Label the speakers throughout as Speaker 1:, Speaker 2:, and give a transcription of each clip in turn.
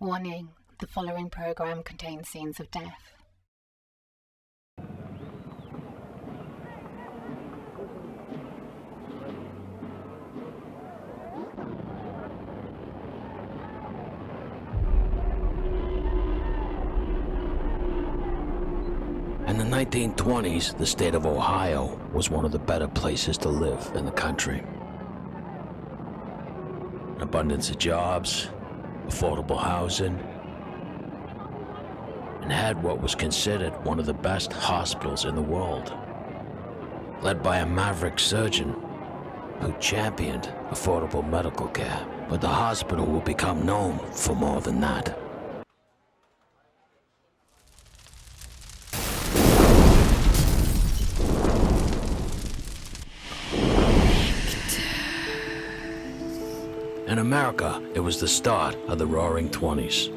Speaker 1: Warning, the following program contains scenes of death.
Speaker 2: In the 1920s, the state of Ohio was one of the better places to live in the country. An abundance of jobs, affordable housing, and had what was considered one of the best hospitals in the world, led by a maverick surgeon who championed affordable medical care. But the hospital would become known for more than that. In America, it was the start of the Roaring '20s,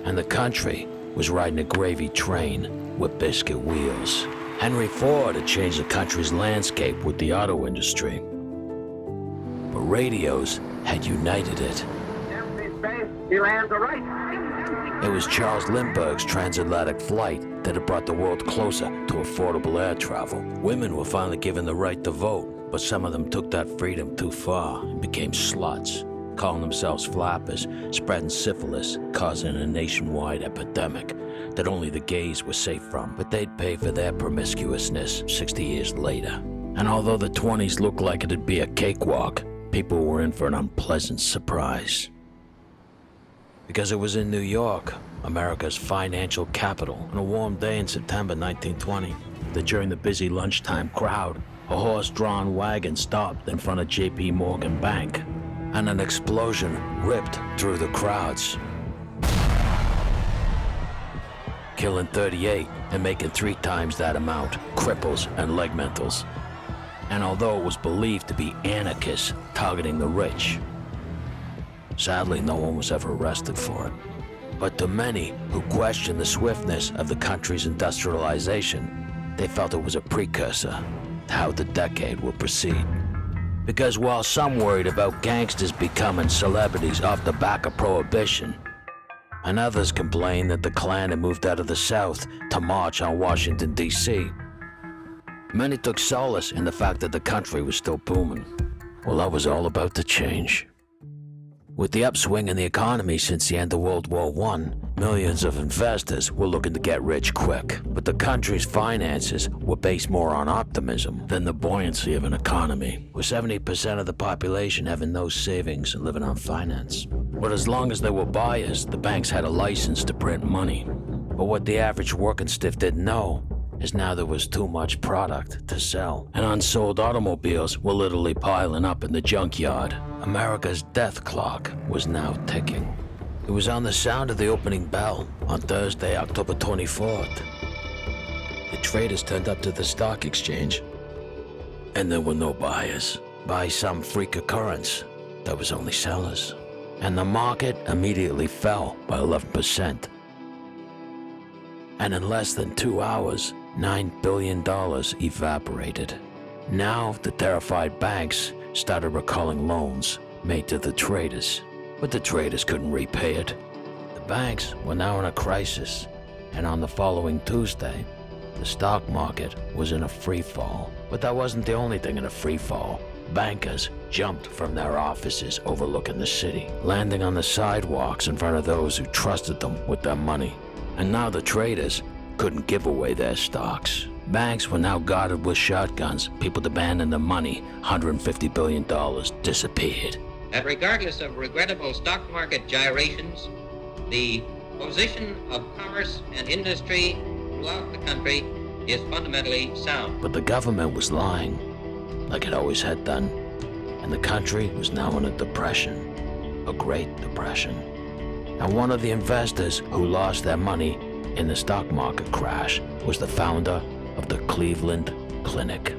Speaker 2: and the country was riding a gravy train with biscuit wheels. Henry Ford had changed the country's landscape with the auto industry, but radios had united it.
Speaker 3: Empty space, he lands a right.
Speaker 2: It was Charles Lindbergh's transatlantic flight that had brought the world closer to affordable air travel. Women were finally given the right to vote, but some of them took that freedom too far and became sluts, calling themselves flappers, spreading syphilis, causing a nationwide epidemic that only the gays were safe from. But they'd pay for their promiscuousness 60 years later. And although the '20s looked like it'd be a cakewalk, people were in for an unpleasant surprise. Because it was in New York, America's financial capital, on a warm day in September 1920, that during the busy lunchtime crowd, a horse-drawn wagon stopped in front of J.P. Morgan Bank, and an explosion ripped through the crowds, killing 38 and making 3 times that amount cripples and leg mentals. And although it was believed to be anarchists targeting the rich, sadly no one was ever arrested for it. But to many who questioned the swiftness of the country's industrialization, they felt it was a precursor to how the decade would proceed. Because while some worried about gangsters becoming celebrities off the back of Prohibition, and others complained that the Klan had moved out of the South to march on Washington, D.C., many took solace in the fact that the country was still booming. Well, that was all about to change. With the upswing in the economy since the end of World War I, millions of investors were looking to get rich quick. But the country's finances were based more on optimism than the buoyancy of an economy, with 70% of the population having no savings and living on finance. But as long as there were buyers, the banks had a license to print money. But what the average working stiff didn't know is now there was too much product to sell, and unsold automobiles were literally piling up in the junkyard. America's death clock was now ticking. It was on the sound of the opening bell on Thursday, October 24th. The traders turned up to the stock exchange, and there were no buyers. By some freak occurrence, there was only sellers, and the market immediately fell by 11%. And in less than 2 hours, $9 billion evaporated. Now the terrified banks started recalling loans made to the traders, but the traders couldn't repay it. The banks were now in a crisis, and on the following Tuesday, the stock market was in a free fall. But that wasn't the only thing in a free fall. Bankers jumped from their offices overlooking the city, landing on the sidewalks in front of those who trusted them with their money. And now the traders couldn't give away their stocks. Banks were now guarded with shotguns. People demanding the money, $150 billion, disappeared.
Speaker 4: That regardless of regrettable stock market gyrations, the position of commerce and industry throughout the country is fundamentally sound.
Speaker 2: But the government was lying, like it always had done, and the country was now in a depression, a Great Depression. And one of the investors who lost their money in the stock market crash was the founder of the Cleveland Clinic.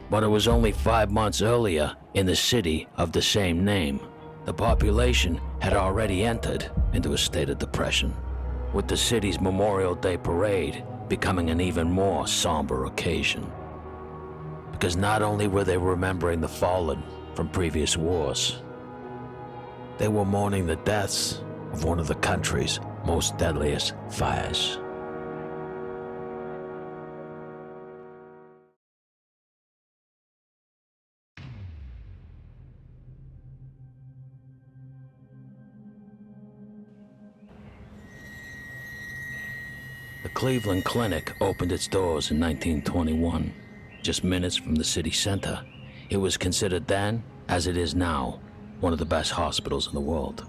Speaker 2: But it was only 5 months earlier in the city of the same name. The population had already entered into a state of depression, with the city's Memorial Day parade becoming an even more somber occasion. Because not only were they remembering the fallen from previous wars, They were mourning the deaths of one of the country's most deadliest fires. The Cleveland Clinic opened its doors in 1921, just minutes from the city center. It was considered then, as it is now, one of the best hospitals in the world.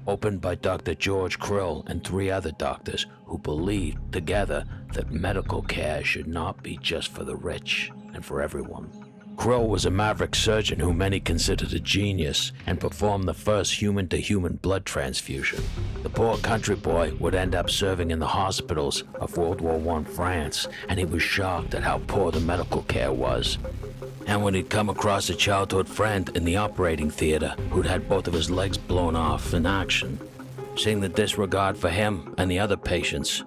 Speaker 2: Opened by Dr. George Krill and 3 other doctors who believed together that medical care should not be just for the rich and for everyone. Krill was a maverick surgeon who many considered a genius and performed the first human-to-human blood transfusion. The poor country boy would end up serving in the hospitals of World War I France, and he was shocked at how poor the medical care was. And when he'd come across a childhood friend in the operating theater who'd had both of his legs blown off in action, seeing the disregard for him and the other patients,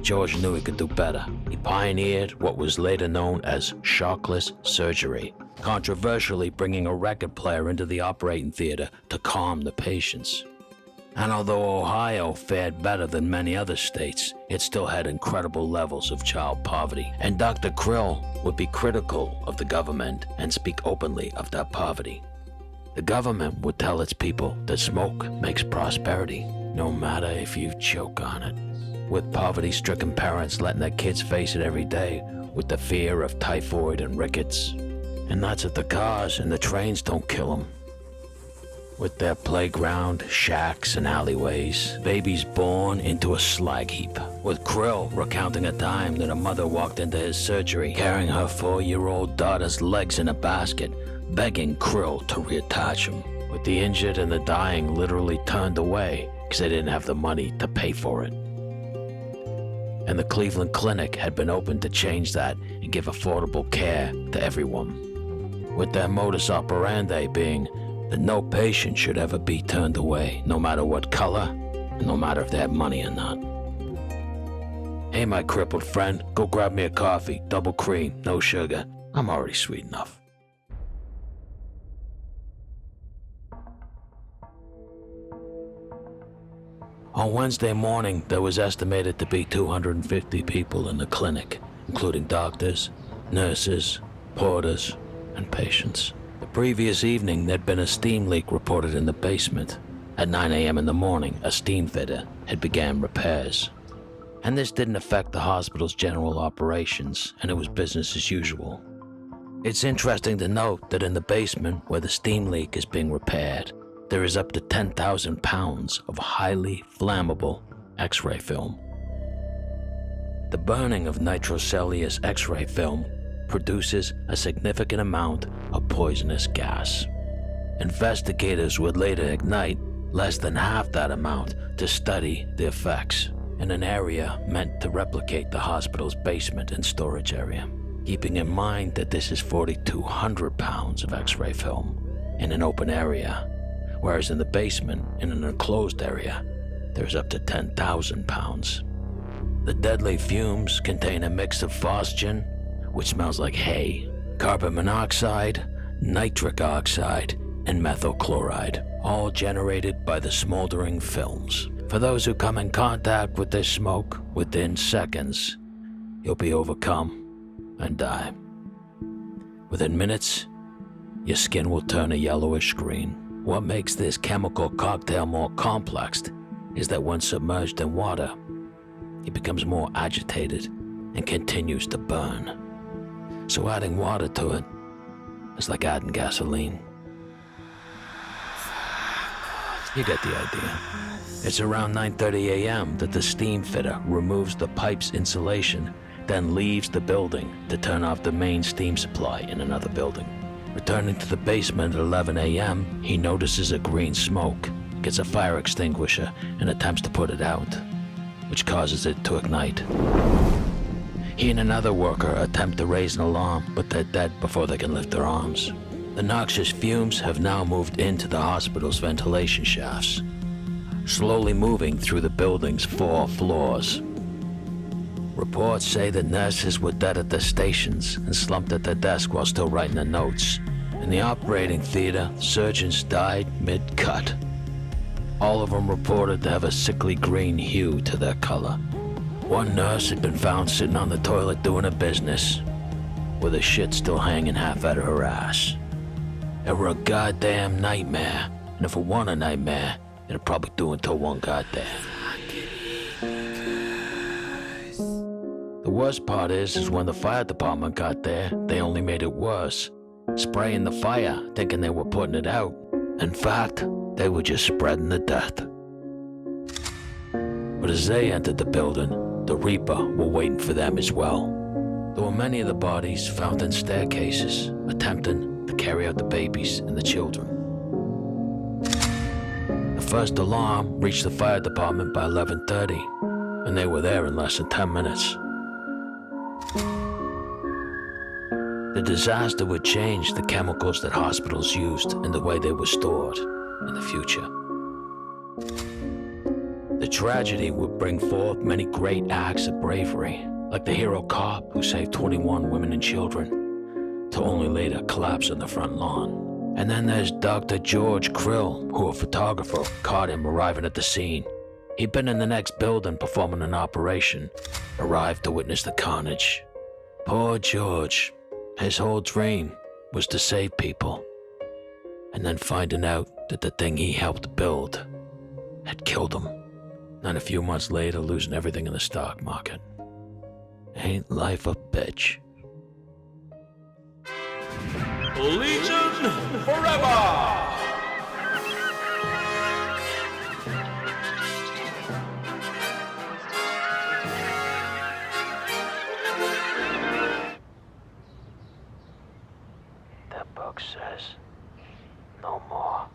Speaker 2: George knew he could do better. He pioneered what was later known as shockless surgery, controversially bringing a record player into the operating theater to calm the patients. And although Ohio fared better than many other states, it still had incredible levels of child poverty. And Dr. Krill would be critical of the government and speak openly of that poverty. The government would tell its people that smoke makes prosperity, no matter if you choke on it. With poverty-stricken parents letting their kids face it every day with the fear of typhoid and rickets. And that's if the cars and the trains don't kill them. With their playground, shacks, and alleyways, babies born into a slag heap. With Krill recounting a time that a mother walked into his surgery carrying her 4-year-old daughter's legs in a basket, begging Krill to reattach them. With the injured and the dying literally turned away because they didn't have the money to pay for it. And the Cleveland Clinic had been opened to change that and give affordable care to everyone. With their modus operandi being that no patient should ever be turned away, no matter what color, and no matter if they have money or not. Hey, my crippled friend, go grab me a coffee, double cream, no sugar. I'm already sweet enough. On Wednesday morning, there was estimated to be 250 people in the clinic, including doctors, nurses, porters, and patients. The previous evening, there'd been a steam leak reported in the basement. At 9 a.m. in the morning, a steam fitter had began repairs. And this didn't affect the hospital's general operations, and it was business as usual. It's interesting to note that in the basement where the steam leak is being repaired, there is up to 10,000 pounds of highly flammable X-ray film. The burning of nitrocellulose X-ray film produces a significant amount of poisonous gas. Investigators would later ignite less than half that amount to study the effects in an area meant to replicate the hospital's basement and storage area, keeping in mind that this is 4,200 pounds of X-ray film in an open area, whereas in the basement, in an enclosed area, there's up to 10,000 pounds. The deadly fumes contain a mix of phosgen, which smells like hay, carbon monoxide, nitric oxide, and methyl chloride, all generated by the smoldering films. For those who come in contact with this smoke, within seconds, you'll be overcome and die. Within minutes, your skin will turn a yellowish green. What makes this chemical cocktail more complex is that when submerged in water, it becomes more agitated and continues to burn. So adding water to it is like adding gasoline. You get the idea. It's around 9:30 a.m. that the steam fitter removes the pipe's insulation, then leaves the building to turn off the main steam supply in another building. Returning to the basement at 11 a.m., he notices a green smoke, gets a fire extinguisher, and attempts to put it out, which causes it to ignite. He and another worker attempt to raise an alarm, but they're dead before they can lift their arms. The noxious fumes have now moved into the hospital's ventilation shafts, slowly moving through the building's 4 floors. Reports say that nurses were dead at their stations and slumped at their desk while still writing their notes, In the operating theater, surgeons died mid-cut. All of them reported to have a sickly green hue to their color. One nurse had been found sitting on the toilet doing her business, with her shit still hanging half out of her ass. It were a goddamn nightmare, and if it weren't a nightmare, it'd probably do until one got there. The worst part is when the fire department got there, they only made it worse, spraying the fire, thinking they were putting it out. In fact, they were just spreading the death. But as they entered the building, the Reaper were waiting for them as well. There were many of the bodies found in staircases, attempting to carry out the babies and the children. The first alarm reached the fire department by 11:30, and they were there in less than 10 minutes. The disaster would change the chemicals that hospitals used and the way they were stored in the future. The tragedy would bring forth many great acts of bravery, like the hero cop who saved 21 women and children, to only later collapse on the front lawn. And then there's Dr. George Krill, who a photographer caught him arriving at the scene. He'd been in the next building performing an operation, arrived to witness the carnage. Poor George, his whole dream was to save people, and then finding out that the thing he helped build had killed him. And a few months later, losing everything in the stock market. Ain't life a bitch?
Speaker 5: Legion forever!
Speaker 2: That book says no more.